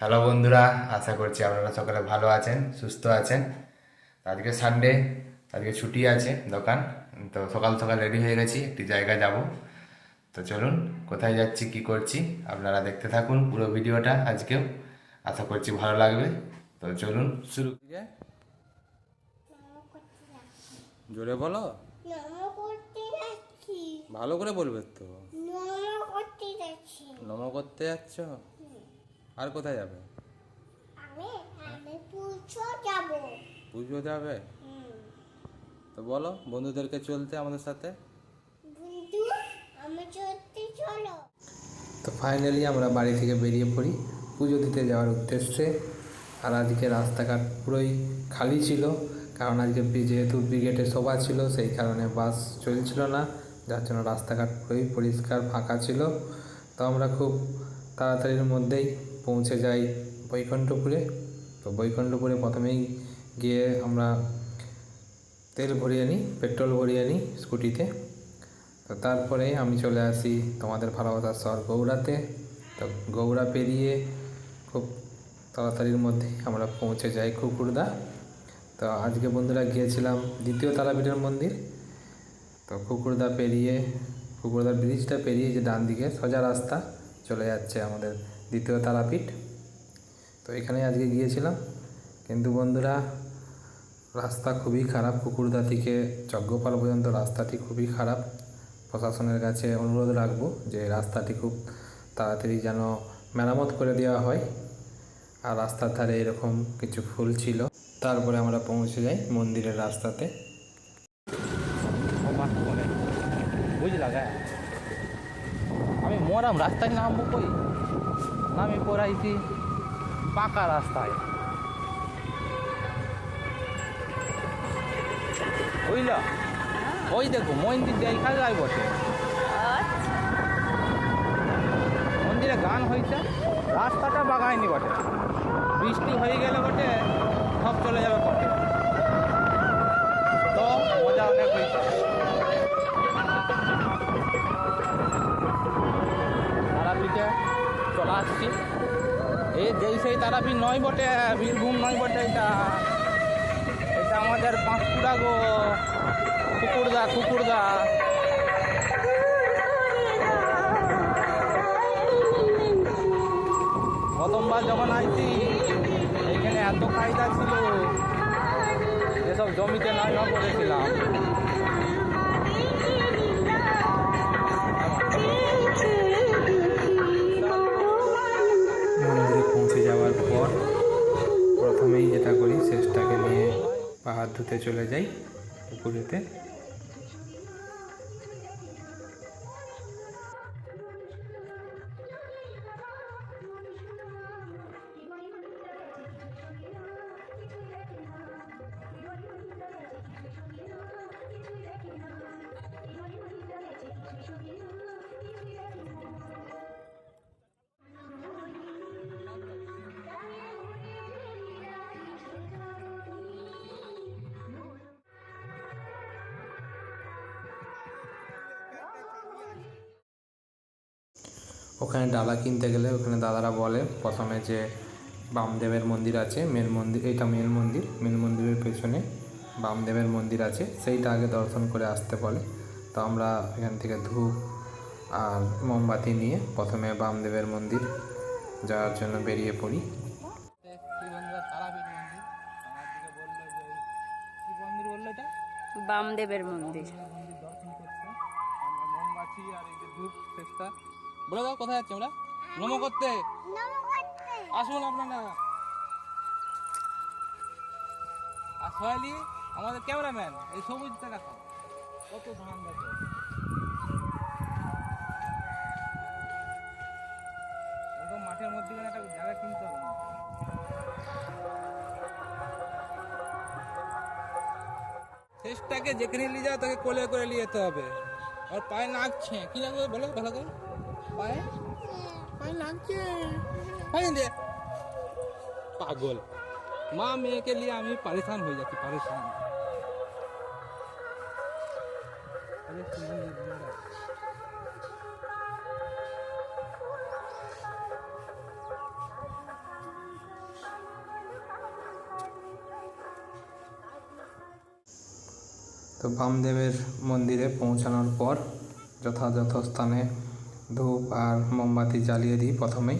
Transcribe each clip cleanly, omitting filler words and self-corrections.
Hello বন্ধুরা, আশা করছি আপনারা সকলে ভালো আছেন, সুস্থ আছেন। আজকে সানডে, আজকে ছুটি আছে দোকান। তো সকাল সকাল রেডি হয়ে গেছি, একটি জায়গায় যাব। তো চলুন, কোথায় যাচ্ছি কি করছি আপনারা দেখতে থাকুন পুরো ভিডিওটা আজকেও। আশা করছি ভালো লাগবে। তো চলুন শুরু। জোরে বলো, ভালো করে বলবে তো। নমো করতে যাচ্ছ? আর কোথায় যাবে? পুজো যাবে? তো বলো বন্ধুদেরকে চলতে আমাদের সাথে। তো ফাইনালি আমরা বাড়ি থেকে বেরিয়ে পড়ি পুজো দিতে যাওয়ার উদ্দেশ্যে। আর আজকে রাস্তাঘাট পুরোই খালি ছিল, কারণ আজকে যেহেতু ব্রিগেডের সভা ছিল, সেই কারণে বাস চলছিল না, যার জন্য রাস্তাঘাট পুরোই পরিষ্কার ফাঁকা ছিল। তো আমরা খুব তাড়াতাড়ির মধ্যেই পৌঁছে যাই বৈকুণ্ঠপুরে। তো বৈকুণ্ঠপুরে প্রথমেই গিয়ে আমরা তেল ভরিয়ে নিই, পেট্রোল ভরিয়ে নিই স্কুটিতে। তো তারপরে আমি চলে আসি তোমাদের ভালোবাসার শহর গৌড়াতে। তো গৌড়া পেরিয়ে খুব তাড়াতাড়ির মধ্যে আমরা পৌঁছে যাই কুকুরদা। তো আজকে বন্ধুরা গিয়েছিলাম দ্বিতীয় তারাপীঠের মন্দির। তো কুকুরদার ব্রিজটা পেরিয়ে যে ডান দিকে সোজা রাস্তা চলে যাচ্ছে আমাদের দ্বিতীয় তারাপীঠ। তো এখানে আজকে গিয়েছিলাম, কিন্তু বন্ধুরা রাস্তা খুবই খারাপ। কুকুরদা থেকে যজ্ঞপাল পর্যন্ত রাস্তাটি খুবই খারাপ। প্রশাসনের কাছে অনুরোধ রাখবো যে রাস্তাটি খুব তাড়াতাড়ি যেন মেরামত করে দেওয়া হয়। আর রাস্তার ধারে এরকম কিছু ফুল ছিল। তারপরে আমরা পৌঁছে যাই মন্দিরের রাস্তাতে। বুঝলা গা, আমি মরাম রাস্তায় নামবো কই, নামি পড়াইছি পাকা রাস্তায়, বুঝলা? ওই দেখো মন্দির দেখা যায় বটে, মন্দিরে গান হয়েছে, রাস্তাটা বাগায়নি বটে, বৃষ্টি হয়ে গেলে বটে সব চলে যাবে বটে। তো মজা অনেক হয়েছে। তারাপীঠে চলে আসছি, এই যেই সেই তারাপীঠ নয় বটে, বীরভূম নয় বটে, এটা এটা আমাদের পাঁশকুড়া গো, কুকুরদা। প্রথমবার যখন আইছি এইখানে এত কায়দা ছিল, এসব জমিতে নাই করেছিলাম। মন্দিরে পৌঁছে যাওয়ার পর প্রথমেই যেটা করি, শেষটাকে নিয়ে পাহাড় ধুতে চলে যাই পুকুরেতে। ওখানে ডালা কিনতে গেলে ওখানে দাদারা বলে প্রথমে যে বামদেবের মন্দির আছে, মেন মন্দির, এটা মেন মন্দিরের পেছনে বামদেবের মন্দির আছে, সেইটা আগে দর্শন করে আসতে বলে। তো আমরা এখান থেকে ধূপ আর মোমবাতি নিয়ে প্রথমে বামদেবের মন্দির যাওয়ার জন্য বেরিয়ে পড়ি। বামদেবের মন্দির। মোমবাতি আর এই যে ধূপ শেষটা বলে দাও, কোথায় যাচ্ছি আমরা? নমো করতে আসুন আপনারা। আর সোহেলি আমাদের ক্যামেরাম্যান, এই সবুজটা রাখো, কত ধান দেখো। একদম মাঠের মধ্যে একটা জায়গা কিনতে হবে। শেষটাকে যেখানে নিয়ে যাও তাকে কোলে করে নিয়ে যেতে হবে। আর পায়ে লাগছে, কি লাগবে বলো ভালো করে? পায়ে পায়ে লাগছে, পায়ে দে। পাগল মা মেয়েকে নিয়ে আমি পরেশান হয়ে যাচ্ছি, পরেশান। তো বামদেবের মন্দিরে পৌঁছানোর পর যথাযথ স্থানে ধূপ আর মোমবাতি জ্বালিয়ে দিই প্রথমেই।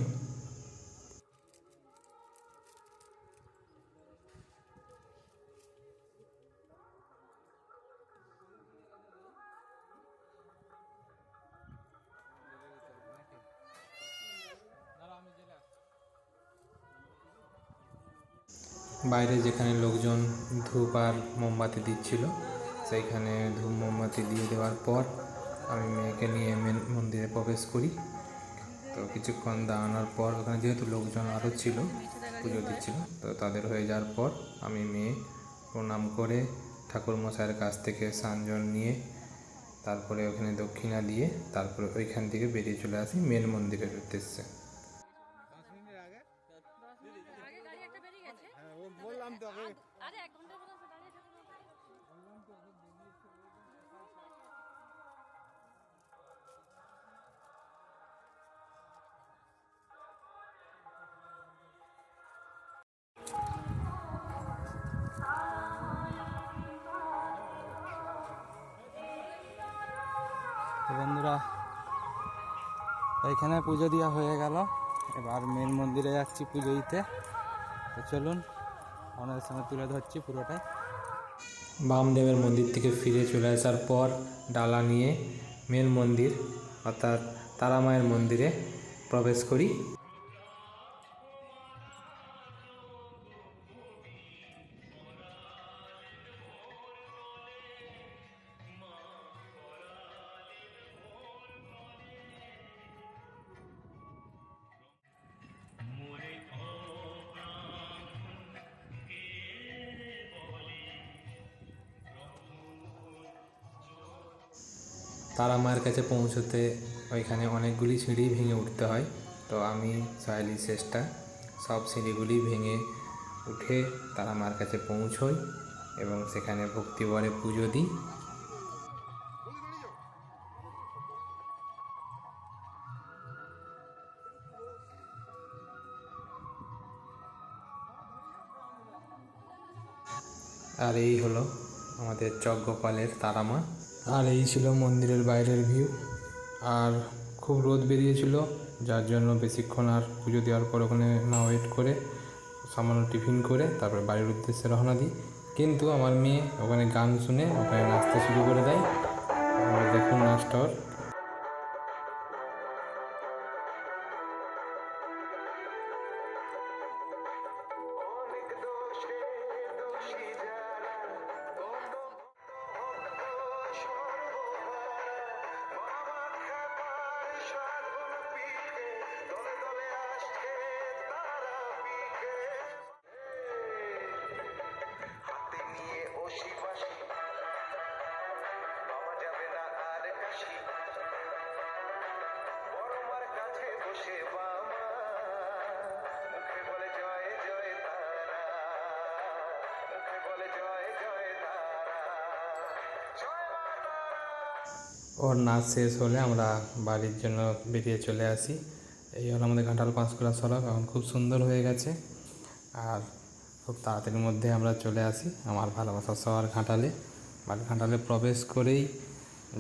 বাইরে যেখানে লোকজন ধূপ আর মোমবাতি দিচ্ছিল সেইখানে ধূপ মোমবাতি দিয়ে দেওয়ার পর আমি মেয়েকে নিয়ে মেন মন্দিরে প্রবেশ করি। তো কিছুক্ষণ দাঁড়ানোর পর ওখানে যেহেতু লোকজন আরও ছিল পুজো দিচ্ছিল, তো তাদের হয়ে যাওয়ার পর আমি মেয়ে প্রণাম করে ঠাকুরমশাইয়ের কাছ থেকে সানজন নিয়ে তারপরে ওখানে দক্ষিণা দিয়ে তারপরে ওইখান থেকে বেরিয়ে চলে আসি মেন মন্দিরের উদ্দেশ্যে। বন্ধুরা, এইখানে পুজো দেওয়া হয়ে গেল, এবার মেন মন্দিরে যাচ্ছি পুজো দিতে। তো চলুন আপনাদের সঙ্গে তুলে ধরছি পুরোটাই। বামদেবের মন্দির থেকে ফিরে চলে আসার পর ডালা নিয়ে মেন মন্দির অর্থাৎ তারা মায়ের মন্দিরে প্রবেশ করি। তারা মায়ের কাছে পৌঁছতে ওইখানে অনেকগুলি সিঁড়ি ভেঙে উঠতে হয়। তো আমি চাইলি চেষ্টা সব সিঁড়িগুলি ভেঙে উঠে তারা মায়ের কাছে পৌঁছই এবং সেখানে ভক্তিভরে পুজো দিই। আর এই হলো আমাদের চকগোপালের তারা মা। আর এই ছিল মন্দিরের বাইরের ভিউ। আর খুব রোদ বেরিয়েছিল, যার জন্য বেশিক্ষণ আর পুজো দেওয়ার পর ওখানে না ওয়েট করে সামান্য টিফিন করে তারপরে বাড়ির উদ্দেশ্যে রওনা দিই। কিন্তু আমার মেয়ে ওখানে গান শুনে ওখানে নাচতে শুরু করে দেয়। দেখুন নাচটা ওর। ওর নাচ শেষ হলে আমরা বাড়ির জন্য বেরিয়ে চলে আসি। এই হলো আমাদের ঘাটাল পাঁশকুড়া সড়ক, এখন খুব সুন্দর হয়ে গেছে। আর খুব তাড়াতাড়ির মধ্যে আমরা চলে আসি আমার ভালোবাসার শহর ঘাটালে। ঘাটালে প্রবেশ করেই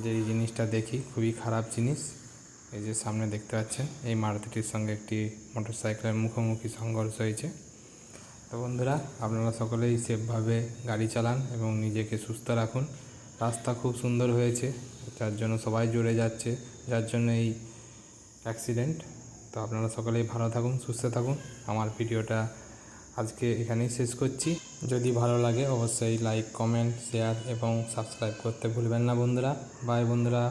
যে জিনিসটা দেখি খুবই খারাপ জিনিস, এই যে সামনে দেখতে পাচ্ছেন এই মারুতিটির সঙ্গে একটি মোটরসাইকেলের মুখোমুখি সংঘর্ষ হয়েছে। তো বন্ধুরা, আপনারা সকলেই সেফভাবে গাড়ি চালান এবং নিজেকে সুস্থ রাখুন। রাস্তা খুব সুন্দর হয়েছে, যার জন্য সবাই জুড়ে যাচ্ছে, যার জন্য এই অ্যাক্সিডেন্ট। তো আপনারা সকলেই ভালো থাকুন, সুস্থ থাকুন। আমার ভিডিওটা আজকে এখানেই শেষ করছি। যদি ভালো লাগে অবশ্যই লাইক, কমেন্ট, শেয়ার এবং সাবস্ক্রাইব করতে ভুলবেন না বন্ধুরা। বাই বন্ধুরা।